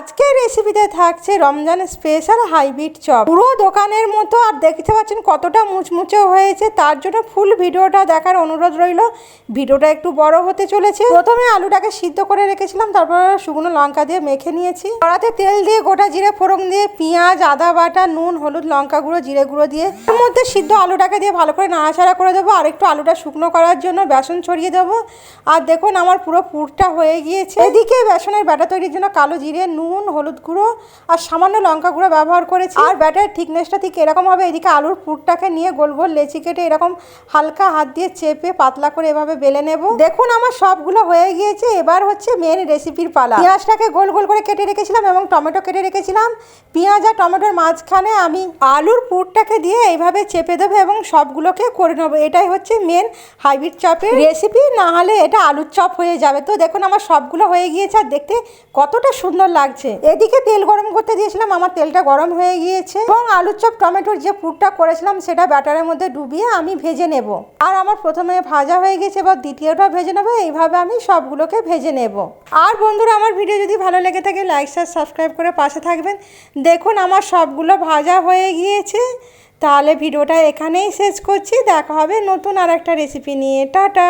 আজকের রেসিপিতে থাকছে রমজান স্পেশাল হাইব্রিড চপ। পুরো দোকানের মতো, আর দেখতে পাচ্ছেন কতটা মুচমুচে হয়েছে। তার জন্য ফুল ভিডিওটা দেখার অনুরোধ রইল। ভিডিওটা একটু বড় হতে চলেছে। প্রথমে আলুটাকে সিদ্ধ করে রেখেছিলাম, তারপর শুকনো লঙ্কা দিয়ে মেখে নিয়েছি। কড়াতে তেল দিয়ে গোটা জিরে ফোড়ন দিয়ে পেঁয়াজ, আদা বাটা, নুন, হলুদ, লঙ্কা গুঁড়ো, জিরে গুঁড়ো দিয়ে এর মধ্যে সিদ্ধ আলুটাকে দিয়ে ভালো করে নাড়াচাড়া করে দেবো। আর একটু আলুটা শুকনো করার জন্য বেসন ছড়িয়ে দেবো। আর দেখুন আমার পুরো পুরটা হয়ে গিয়েছে। এদিকে বেসনের ব্যাটা তৈরির জন্য কালো জিরে, নুন, হলুদ গুঁড়ো আর সামান্য লঙ্কা গুঁড়ো ব্যবহার করেছি। আর ব্যাটার থিকনেসটা ঠিক এরকম হবে। এদিকে আলুর পুরটাকে নিয়ে গোল গোল লেচি কেটে এরকম হালকা হাত দিয়ে চেপে পাতলা করে এভাবে বেলে নেব। দেখুন আমার সবগুলো হয়ে গিয়েছে। এবার হচ্ছে মেন রেসিপির পালা। পেঁয়াজটাকে গোল গোল করে কেটে রেখেছিলাম এবং টমেটো কেটে রেখেছিলাম। পেঁয়াজ আর টমেটোর মাঝখানে আমি আলুর পুরটাকে দিয়ে এইভাবে চেপে দেবো এবং সবগুলোকে করে নেবো। এটাই হচ্ছে মেন হাইব্রিড চপের রেসিপি, না হলে এটা আলুর চপ হয়ে যাবে। তো দেখুন আমার সবগুলো হয়ে গিয়েছে আর দেখতে কতটা সুন্দর লাগছে। এদিকে তেল গরম করতে দিয়েছিলাম, আমার তেলটা গরম হয়ে গিয়েছে এবং আলুর চপ টমেটোর যে পুরটা করেছিলাম সেটা ব্যাটারের মধ্যে ডুবিয়ে আমি ভেজে নেব। আর আমার প্রথমে ভাজা হয়ে গেছে, এবার দ্বিতীয়টা ভেজে নেবো। এইভাবে আমি সবগুলোকে ভেজে নেব। আর বন্ধুরা আমার ভিডিও যদি ভালো লেগে থাকে লাইক শেয়ার সাবস্ক্রাইব করে পাশে থাকবেন। দেখুন আমার সবগুলো ভাজা হয়ে গিয়েছে। তাহলে ভিডিওটা এখানেই শেষ করছি। দেখা হবে নতুন আর একটা রেসিপি নিয়ে। টাটা।